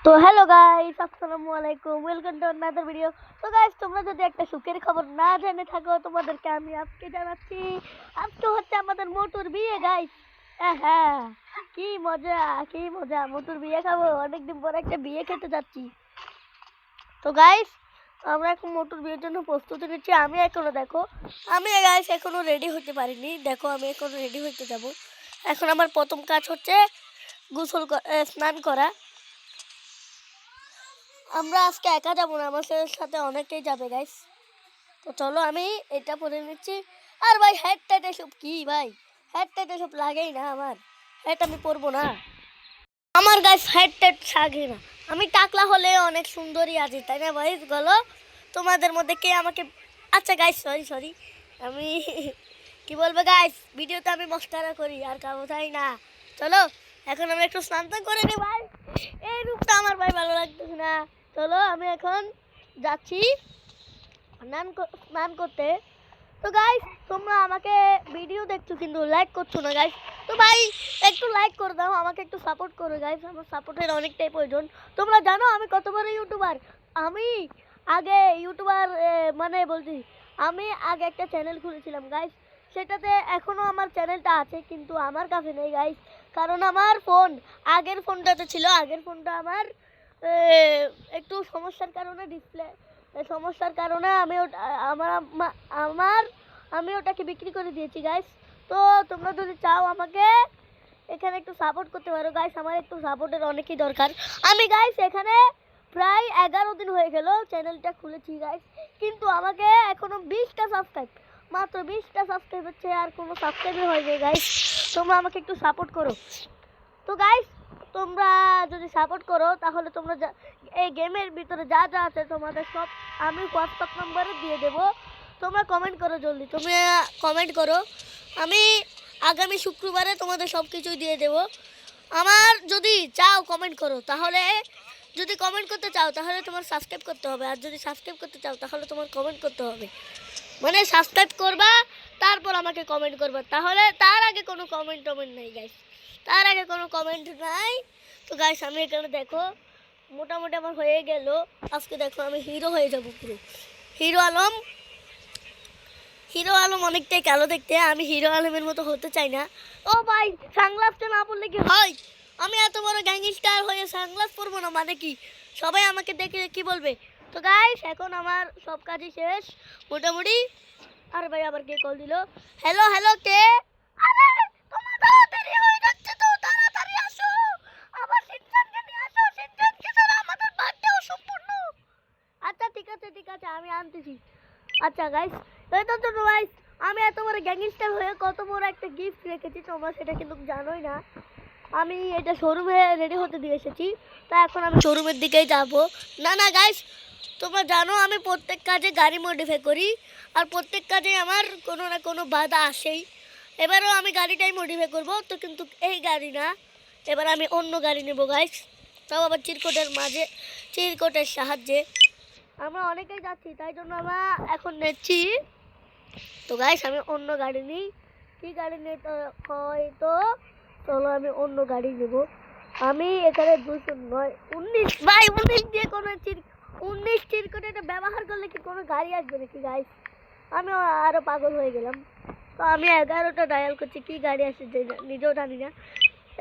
তো hello guys, আসসালামু আলাইকুম, ওয়েলকাম টু আনাদার ভিডিও। তো গাইস, তোমরা যদি একটা সুখের খবর না জেনে থাকো, তোমাদেরকে আমি আজকে জানাচ্ছি। আজকে হচ্ছে আমাদের মোটুর বিয়ে গাইস। হ্যাঁ, কি মজা, কি মজা, মোটুর বিয়ে খাবো। অনেকদিন পর একটা বিয়ে খেতে যাচ্ছি। তো গাইস, আমরা এখন মোটুর বিয়ের জন্য প্রস্তুতি নিচ্ছি। আমি গাইস এখনো রেডি হতে পারিনি। দেখো, আমি এখন রেডি হতে যাব। এখন আমার প্রথম কাজ হচ্ছে স্নান করা। আমরা আজকে একা যাবো না, আমার সাথে অনেকেই যাবে গাইস। তো চলো, আমি এটা পরে নিচ্ছি। আর ভাই, হেড টাইট এসব কি ভাই? হেড টাইট এসব লাগেই না আমার। হেড আমি পরবো না। আমার গাইস হেড টাইট লাগে না। আমি টাকলা হলে অনেক সুন্দরী আছি, তাই না ভাই? বলো, তোমাদের মধ্যে কে আমাকে... আচ্ছা গাইস, সরি সরি। আমি কি বলবো গাইস, ভিডিওতে আমি মস্কারা করি আর কোথায় না। চলো, এখন আমি একটু স্নান করে নি ভাই। এই রূপটা আমার ভাই ভালো লাগতেছে না। চলো, আমি এখন যাচ্ছি স্নান করতে। তো গাইস, তোমরা আমাকে ভিডিও দেখছো কিন্তু লাইক করছো না গাইস। তো ভাই, একটু লাইক করে দাও, আমাকে একটু সাপোর্ট করো গাইস। আমার সাপোর্টের অনেকটাই প্রয়োজন। তোমরা জানো আমি কত বড় ইউটিউবার। আমি আগে ইউটিউবার, মানে বলছি, আমি আগে একটা চ্যানেল খুলেছিলাম গাইস। সেটাতে এখনো আমার চ্যানেলটা আছে, কিন্তু আমার কাছে নেই গাইস। কারণ আমার আগের ফোনটাতে ছিল। আগের ফোনটা আমার একটু সমস্যার কারণে আমি ওটাকে বিক্রি করে দিয়েছি গাইস। তো তোমরা যদি চাও আমাকে এখানে একটু সাপোর্ট করতে পারো গাইস। আমার একটু সাপোর্টের অনেকই দরকার। আমি গাইস এখানে প্রায় 11 দিন হয়ে গেল চ্যানেলটা খুলেছি গাইস, কিন্তু আমাকে এখনো 20টা সাবস্ক্রাইব, মাত্র 20টা সাবস্ক্রাইব হচ্ছে, আর কোনো সাবস্ক্রাইবই হয়নি গাইস। তোমরা আমাকে একটু সাপোর্ট করো। তো গাইস, তোমরা যদি সাপোর্ট করো তাহলে তোমরা এই গেমের ভিতরে যা যা আছে তোমাদের সব আমি হোয়াটসঅ্যাপ নম্বরে দিয়ে দেবো। তোমরা কমেন্ট করো, জলদি তোমরা কমেন্ট করো। আমি আগামী শুক্রবারে তোমাদের সব কিছুই দিয়ে দেবো। আমার যদি চাও কমেন্ট করো, তাহলে যদি কমেন্ট করতে চাও তাহলে তোমার সাবস্ক্রাইব করতে হবে, আর যদি সাবস্ক্রাইব করতে চাও তাহলে তোমার কমেন্ট করতে হবে। মানে সাবস্ক্রাইব করবা, তারপর আমাকে কমেন্ট করবা। তাহলে তার আগে কোনো কমেন্ট নেই গাইস, তার আগে কোনো কমেন্ট নাই। তো গাইস, আমি এখানে দেখো মোটামুটি আমার হয়ে গেল। আজকে দেখো আমি হিরো হয়ে যাবো পুরো। হিরো আলম হিরো আলম অনেকটাই কালো দেখতে, আমি হিরো আলমের মতো হতে চাই না। ও ভাই, সানগ্লাসটা না পরলে কি হয়? আমি এত বড় গ্যাংস্টার হয়ে সানগ্লাস পরবো না মানে কি? সবাই আমাকে দেখে কি বলবে? তো গাইস, এখন আমার সব কাজই শেষ মোটামুটি। আর ভাই, আবার কে কল দিল? হ্যালো হ্যালো, কে? আরে, তোমার তাড়াতাড়ি হয়ে যাচ্ছে তো, তাড়াতাড়ি আসো। আবার সিনচানকে নিয়ে আসো, সিনচানকে ছাড়া আমাদের বার্থডে অসম্পূর্ণ। আচ্ছা ঠিক আছে ঠিক আছে, আমি আনতেছি। আচ্ছা গাইস, এই তো গাইস, আমি এত বড় গ্যাংস্টার হয়ে কত বড় একটা গিফট রেখেছি, তোমরা সেটা কিন্তু জানোই না। আমি এটা শোরুমে রেডি হতে দিয়ে এসেছি। তা এখন আমি শোরুমের দিকেই যাব। না না গাইস, তোমরা জানো আমি প্রত্যেক কাজে গাড়ি মডিফাই করি, আর প্রত্যেক কাজে আমার কোনো না কোনো বাধা আসেই। এবারও আমি গাড়িটাই মডিফাই করবো তো, কিন্তু এই গাড়ি না, এবার আমি অন্য গাড়ি নেব গাইস। তাও আবার চিরকোটের সাহায্যে। আমরা অনেকেই যাচ্ছি, তাই জন্য আমরা এখন নিচ্ছি। তো গাইস, আমি অন্য গাড়ি নিই। কি গাড়ি নিতে হয়? তো চলো, আমি অন্য গাড়ি নেব। আমি এখানে 209 19 ভাই, 19 দিয়ে কোনো 19 চিরকুট এটা ব্যবহার করলে কি কোনো গাড়ি আসবে নাকি গাইস? আমি আরো পাগল হয়ে গেলাম। তো আমি 11টা ডায়াল করছি, কি গাড়ি আসে নিজেও জানি না।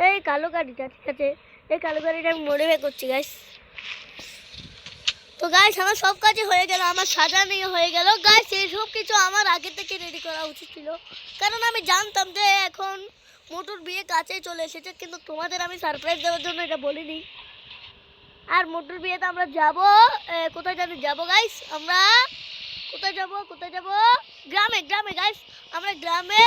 এই কালো গাড়িটা, ঠিক আছে, এই কালো গাড়িটা আমি মডিফাই করছি গাইস। তো গাইস, আমার সব কাজই হয়ে গেল, আমার সাজানো হয়ে গেল গাইস। এই সব কিছু আমার আগে থেকে রেডি করা উচিত ছিল, কারণ আমি জানতাম যে এখন মোটুর বিয়ে কাছেই চলে এসেছে, কিন্তু তোমাদের আমি সারপ্রাইজ দেওয়ার জন্য এটা বলিনি। আর মোটুর বিয়েতে আমরা যাব, কোথায় জানি যাব গাইস। আমরা কোথায় যাব? গ্রামে গ্রামে গাইস, আমরা গ্রামে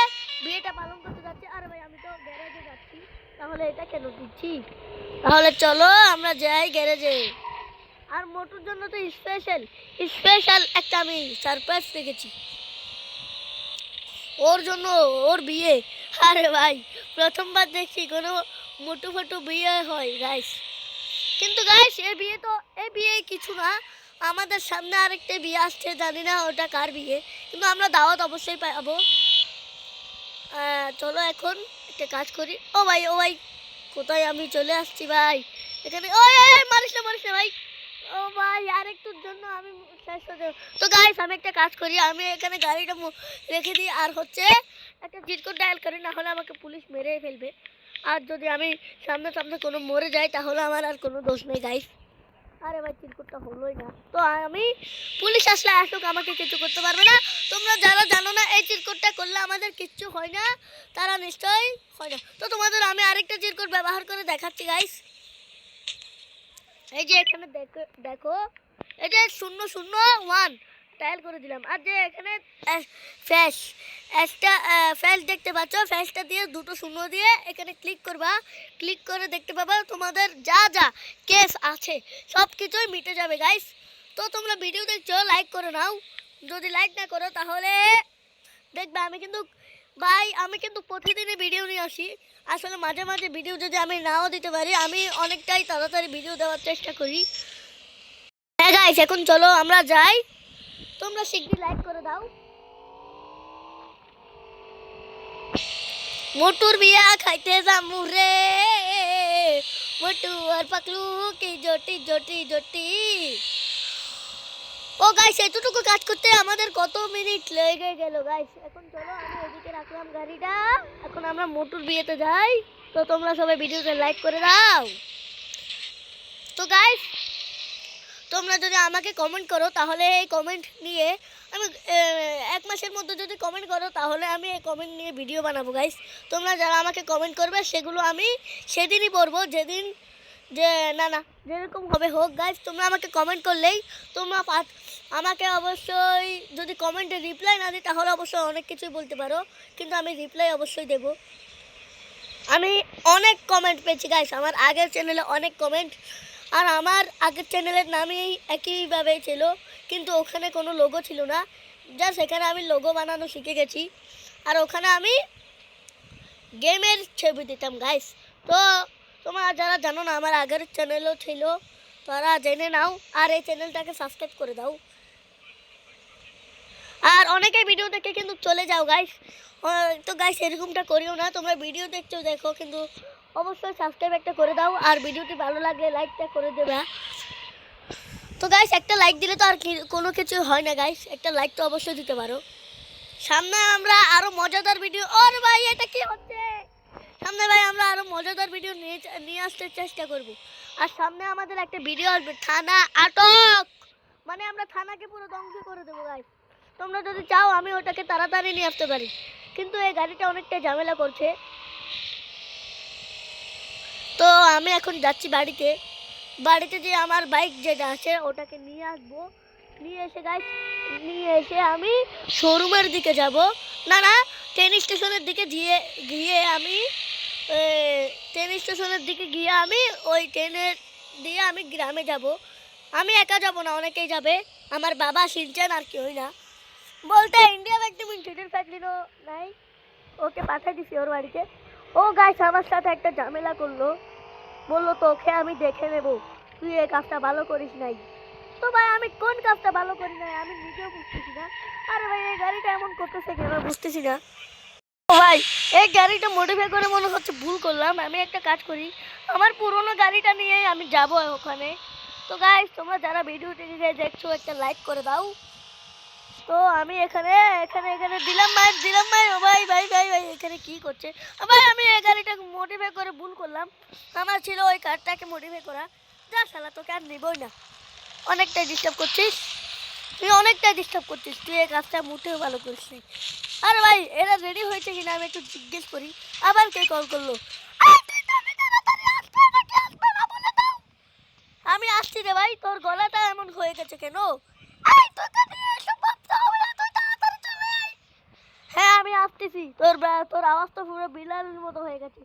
বিয়েটা পালন করতে যাচ্ছি। আরে ভাই, আমি তো গ্যারেজে যাচ্ছি, তাহলে এটা কেন দিচ্ছি? তাহলে চলো আমরা যাই গ্যারেজে। আর মোটুর জন্য তো স্পেশাল একটা আমি সারপ্রাইজ রেখেছি ওর জন্য, ওর বিয়ে। আরে ভাই, প্রথমবার দেখছি কোনো মোটু ফটু বিয়ে হয় গাইস। কিন্তু গাইস, এই বিয়ে কিছু না। আমাদের সামনে আরেকটা বিয়ে আসছে, জানি না ওটা কার বিয়ে, কিন্তু আমরা দাওয়াত অবশ্যই পাবো। চলো এখন একটা কাজ করি। ও ভাই, কোথায় আমি চলে আসছি ভাই। এখানে ওই মারিস না ভাই। ও ভাই আর একটুর জন্য আমি শেষ হয়ে যাবো। তো গাইস আমি একটা কাজ করি, আমি এখানে গাড়িটা রেখে দিই আর হচ্ছে একটা চিট কোড ডায়াল করি, না হলে আমাকে পুলিশ মেরে ফেলবে। আর যদি আমি সামনে সামনে কোনো মরে যাই তাহলে আমার আর কোনো দোষ নেই গাইস। আরে ভাই চিট কোডটা হলোই না। তো আমি পুলিশ আসলে আসুক, আমাকে কিছু করতে পারবে না। তোমরা যারা জানো না এই চিট কোডটা করলে আমাদের কিচ্ছু হয় না, তারা নিশ্চয়ই হয় না। তো তোমাদের আমি আরেকটা চিট কোড ব্যবহার করে দেখাচ্ছি গাইস। এই যে এখানে দেখো দেখো, এই যে 001 ডায়াল করে দিলাম। আর যে এখানে ফ্যাশ একটা ফ্যাশ দেখতে পাচ্ছ, ফ্যাশটা দিয়ে দুটো শূন্য দিয়ে এখানে ক্লিক করবা। ক্লিক করে দেখতে পাবা তোমাদের যা যা কেস আছে সব কিছুই মিটে যাবে গাইস। তো তোমরা ভিডিও দেখছো, লাইক করে নাও। যদি লাইক না করো তাহলে দেখবে আমি কিন্তু প্রতিদিনই ভিডিও নিয়ে আসি। আসলে মাঝে মাঝে ভিডিও যদি আমি নাও দিতে পারি, আমি অনেকটাই তাড়াতাড়ি ভিডিও দেওয়ার চেষ্টা করি। হ্যাঁ গাইস এখন চলো আমরা যাই, তোমরা শিগগিরই লাইক করে দাও। মোটুর বিয়া খাইতে যামু রে, মোটু আর পাকলু কি জটি জটি জটি। ও গাইস এতটুকু কাজ করতে আমাদের কত মিনিট লেগে গেল গাইস। এখন চলো আমি এদিকে রাখলাম গাড়িটা, এখন আমরা মোটুর বিয়েতে যাই। তো তোমরা সবাই ভিডিওতে লাইক করে দাও। তো গাইস তোমরা যদি আমাকে কমেন্ট করো তাহলে এই কমেন্ট নিয়ে আমি 1 মাসের মধ্যে যদি কমেন্ট করো তাহলে আমি এই কমেন্ট নিয়ে ভিডিও বানাবো গাইস। তোমরা যারা আমাকে কমেন্ট করবে সেগুলো আমি সেদিনই পড়বো, যেদিন যে না যেরকম হবে হোক গাইস। তোমরা আমাকে কমেন্ট করলেই তোমরা আমাকে অবশ্যই যদি কমেন্টে রিপ্লাই না দিই তাহলে অবশ্যই অনেক কিছুই বলতে পারো, কিন্তু আমি রিপ্লাই অবশ্যই দেব। আমি অনেক কমেন্ট পেয়েছি গাইস, আমার আগের চ্যানেলে অনেক কমেন্ট। আর আমার আগের চ্যানেলের নামই একইভাবে ছিল, কিন্তু ওখানে কোনো লোগো ছিল না, জাস্ট এখানে আমি লোগো বানানো শিখে গেছি। আর ওখানে আমি গেমের ছবি দিতাম গাইস। তো তোমরা যারা জানো না আমার আগের চ্যানেলও ছিল, তারা জেনে নাও আর এই চ্যানেলটাকে সাবস্ক্রাইব করে দাও। আর অনেকে ভিডিও দেখে কিন্তু চলে যাও গাইস। তো গাইস এরকমটা করিও না, তোমরা ভিডিও দেখছো দেখো, কিন্তু অবশ্যই সাবস্ক্রাইব একটা করে দাও। আর ভিডিওটি ভালো লাগলে লাইকটা করে দেবে। তো গাইস একটা লাইক দিলে তো আর কোনো কিছু হয় না গাইস, একটা লাইক তো অবশ্যই দিতে পারো। সামনে আমরা আরো মজাদার ভিডিও, ওরে ভাই এটা কি হচ্ছে, সামনে ভাই আমরা আরো মজাদার ভিডিও নিয়ে আসতে চেষ্টা করব। আর সামনে আমাদের একটা ভিডিও আসবে থানা আটক, মানে আমরা থানাকে পুরো ধ্বংস করে দেবো গাইস। তোমরা যদি চাও আমি ওটাকে তাড়াতাড়ি নিয়ে আসতে পারি, কিন্তু এই গাড়িটা অনেকটা ঝামেলা করছে। তো আমি এখন যাচ্ছি বাড়িতে যে আমার বাইক যেটা আছে ওটাকে নিয়ে আসবো। নিয়ে এসে আমি শোরুমের দিকে যাব, না ট্রেন স্টেশনের দিকে গিয়ে আমি ওই ট্রেনের দিয়ে আমি গ্রামে যাব। আমি একা যাব না, অনেকেই যাবে, আমার বাবা শিলচেন আর কেউই না। বলতে ইন্ডিয়া একদম ইন্টারনেট ফ্যাক্টরিও নাই, ওকে পাঠিয়ে দিছি ওর বাড়িতে। ও গাইস আমার সাথে একটা ঝামেলা করলো, বললো তোকে আমি দেখে নেব, তুই এই কাজটা ভালো করিস নাই। তো ভাই আমি কোন কাজটা ভালো করি নাই আমি নিজেও বুঝতেছি না। আরে ভাই এই গাড়িটা এমন করতেছে কেন বুঝতেছি না। ও ভাই এই গাড়িটা মডিফাই করে মনে হচ্ছে ভুল করলাম। আমি একটা কাজ করি, আমার পুরোনো গাড়িটা নিয়ে আমি যাব ওখানে। তো গাইস তোমরা যারা ভিডিওটি দেখছো একটা লাইক করে দাও। তো আমি এখানে দিলাম ভাই। ও ভাই এখানে কি করছে ভাই, আমি এই গাড়িটা মডিফাই করে ভুল করলাম, আমার ছিল ওই কারটাকে মডিফাই করা। যা শালা তোকে আর নিবই না, অনেকটাই ডিস্টার্ব করছিস তুই এই কাজটা মোটেও ভালো করিস নি। আরে ভাই এরা রেডি হয়েছে কিনা আমি একটু জিজ্ঞেস করি। আবার কে কল করলো, আমি আসছি রে ভাই, তোর গলাটা এমন হয়ে গেছে কেন? হ্যাঁ আমি আসতেছি, তোর আওয়াজ তো পুরো বিলালের মতো হয়ে গেছে।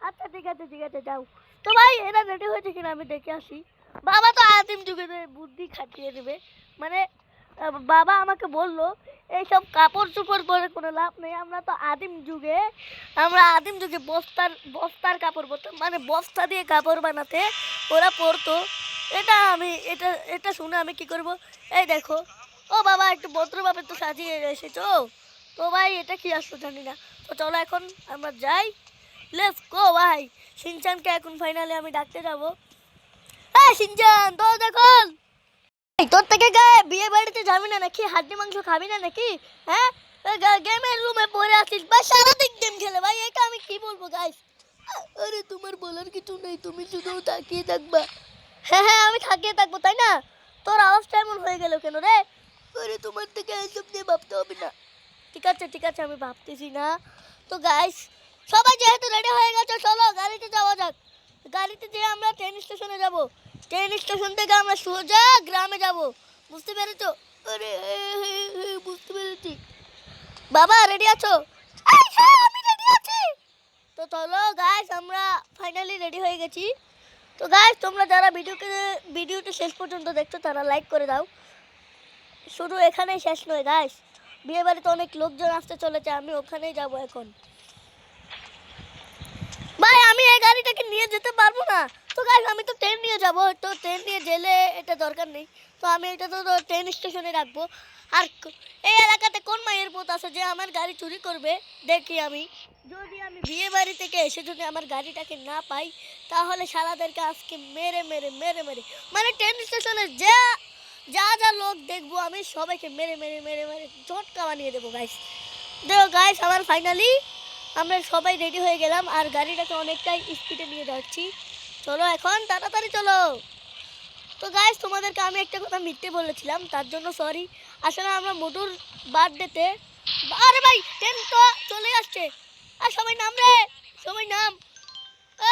আচ্ছা ঠিক আছে যাও। তো ভাই এরা রেডি হয়েছে কিনা আমি দেখে আসি। বাবা তো আদিম যুগে বুদ্ধি খাটিয়ে দেবে, মানে বাবা আমাকে বললো এইসব কাপড় চোপড় পরে কোনো লাভ নেই, আমরা আদিম যুগে বস্তার কাপড় পরতাম, মানে বস্তা দিয়ে কাপড় বানাতে ওরা পরতো। এটা শুনে আমি কি করব, এই দেখো ও বাবা একটু ভদ্রভাবে তো সাজিয়ে এসেছো। তো ভাই এটা কি আসলো জানি না। তো চলো এখন আমরা যাই, লেটস গো ভাই। শিনচানকে এখন ফাইনালি আমি ডাকতে যাব। এই শিনচান দরজা খোল। এই তোর থেকে গায়ে বিয়ে বাড়িতে যাবি না নাকি? হাড্ডি মাংস খাবি না নাকি? হ্যাঁ, গেমের রুমে পড়ে আছিস ভাই, সারাদিন গেম খেলে ভাই, এটা আমি কি বলবো গাইস। আরে তোমার বলার কিছু নেই, তুমি শুধু তাকিয়ে থাকবা। হ্যাঁ হ্যাঁ, আমি তাকিয়ে থাকবো তাই না? তোর আওয়াজটা এমন হয়ে গেল কেন রে? আরে তোমার থেকে এসব নিয়ে ভাবতে হবে না। ঠিক আছে ঠিক আছে, আমি ভাবতেছি না। তো গাইস সবাই যেহেতু রেডি হয়ে গেছে, চলো গাড়িতে যাওয়া যাক। গাড়িতে যেয়ে আমরা ট্রেন স্টেশনে যাব। ট্রেন স্টেশন থেকে আমরা সোজা গ্রামে যাব। বুঝতে পেরেছো? আরে বুঝতে পেরেছি। বাবা রেডি আছো? হ্যাঁ আমি রেডি আছি। তো চলো গাইস, আমরা ফাইনালি রেডি হয়ে গেছি। তো গাইস তোমরা যারা ভিডিওটা শেষ পর্যন্ত দেখছো তারা লাইক করে দাও। শুধু এখানেই শেষ নয় গাইস, বিয়ে বাড়িতে অনেক লোকজন আসতে চলেছে, আমি ওখানেই যাব এখন। ভাই আমি এই গাড়িটাকে নিয়ে যেতে পারবো না। তো গাইস আমি তো ট্রেন নিয়ে যাব, তো ট্রেন নিয়ে গেলে এটা দরকার নেই। তো আমি এটা তো ট্রেন স্টেশনে রাখবো। আর এই এলাকাতে কোন মায়ের পথ আছে যে আমার গাড়ি চুরি করবে? দেখি আমি, যদি আমি বিয়ে বাড়ি থেকে এসে যদি আমার গাড়িটাকে না পাই, তাহলে শালাদেরকে আজকে মেরে মেরে মেরে মেরে, মানে ট্রেন স্টেশনে যা যা যা লোক দেখবো আমি সবাইকে মেরে মেরে মেরে মেরে ঝটকা বানিয়ে দেবো গাইস। দেখো গাইস, আমার ফাইনালি আমরা সবাই রেডি হয়ে গেলাম আর গাড়িটাকে অনেকটাই স্পিডে নিয়ে যাচ্ছি। চলো এখন তাড়াতাড়ি চলো। তো গাইস তোমাদেরকে আমি একটা কথা মিথ্যে বলেছিলাম, তার জন্য সরি। আসলে আমরা মোটর বার্থডেতে, আরে ভাই ট্রেন তো চলে আসছে। আর সবাই নাম রে, সবাই নাম।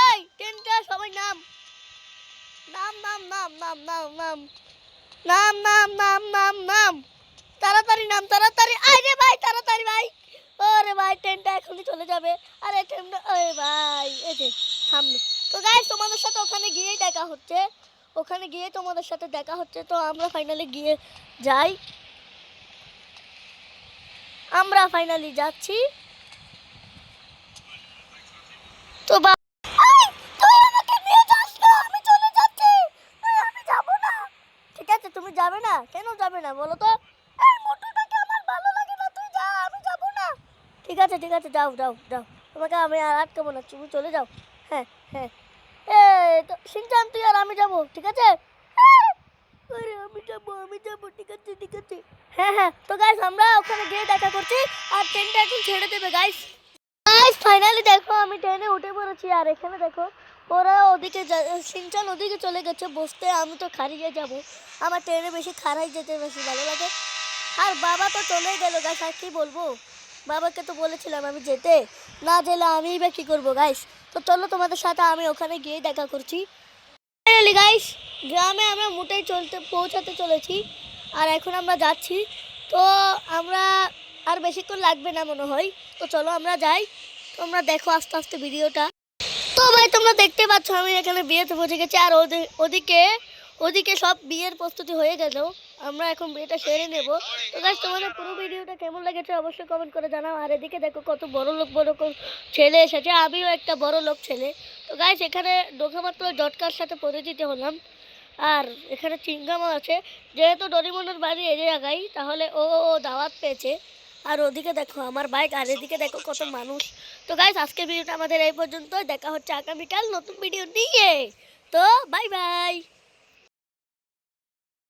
এই ট্রেনটা সবাই নাম, নাম নাম নাম নাম নাম নাম নাম নাম নাম নাম নাম, তাড়াতাড়ি নাম তাড়াতাড়ি। আরে ভাই তাড়াতাড়ি ভাই। ওরে ভাই ট্রেনটা এখনই চলে যাবে। আরে ট্রেনটা, ওরে ভাই এই যে থামলো। তো গাইস তোমাদের সাথে ওখানে গিয়েই দেখা হচ্ছে, ওখানে গিয়ে তোমাদের সাথে দেখা হচ্ছে। তো আমরা ফাইনালি গিয়ে যাই, আমরা ফাইনালি যাচ্ছি। তো তুই আমাকে নিয়ে যাস না, আমি চলে যাচ্ছি। আমি যাব না। ঠিক আছে তুমি যাবে না, কেন যাবে না বলো তো? এই মোটরটাকে আমার ভালো লাগে না, তুই যা, আমি যাব না। ঠিক আছে ঠিক আছে, যাও যাও যাও, তোমাকে আমি আর আটকাবো না, তুমি চলে যাও। হ্যাঁ হ্যাঁ, তো শিনচান তুই আর আমি যাবো, ঠিক আছে? আরে আমি যাবো, ঠিক আছে ঠিক আছে। হ্যাঁ হ্যাঁ, তো গাইস আমরা ওখানে গিয়ে দেখা করছি আর ট্রেনটা এখন ছেড়ে দেবে গাইস। গাইস ফাইনালি দেখো আমি ট্রেনে উঠে পড়েছি আর এখানে দেখো ওরা ওদিকে শিনচান ওদিকে চলে গেছে বসতে, আমি তো খারিয়ে যাব। আমার ট্রেনে বেশি খারাই যেতে বেশি ভালো লাগে। আর বাবা তো চলে গেল গাইস, আর কি বলবো, বাবাকে তো বলেছিলাম আমি যেতে, না গেলে আমিই বা কী করবো গাইস। তো চলো তোমাদের সাথে আমি ওখানে গিয়ে দেখা করছি। ফাইনালি গাইস গ্রামে আমরা মোটেই পৌঁছাতে চলেছি আর এখন আমরা যাচ্ছি। তো আমরা আর বেশিক্ষণ লাগবে না মনে হয়, তো চলো আমরা যাই। তোমরা দেখো আস্তে আস্তে ভিডিওটা। তো ভাই তোমরা দেখতে পাচ্ছ আমি এখানে বিয়েতে পৌঁছে গেছি আর ওদিকে ওদিকে সব বিয়ের প্রস্তুতি হয়ে গেল, আমরা এখন বিয়েটা সেরে নেব। তো গাইস তোমাদের পুরো ভিডিওটা কেমন লেগেছে অবশ্যই কমেন্ট করে জানাও। আর এদিকে দেখো কত বড় লোক ছেলে এসেছে, আমিও একটা বড় লোক ছেলে। তো গাইস এখানে ঢোকামাত্র জটকার সাথে পরিচিত হলাম। আর এখানে চিংগামও আছে, যেহেতু ডরিমনের বাড়ি এই জায়গায় তাহলে ও দাওয়াত পেয়েছে। আর ওদিকে দেখো আমার বাইক আর এদিকে দেখো কত মানুষ। তো গাইস আজকের ভিডিওটা আমাদের এই পর্যন্ত, দেখা হচ্ছে আগামীকাল নতুন ভিডিও নিয়ে। তো বাই বাই।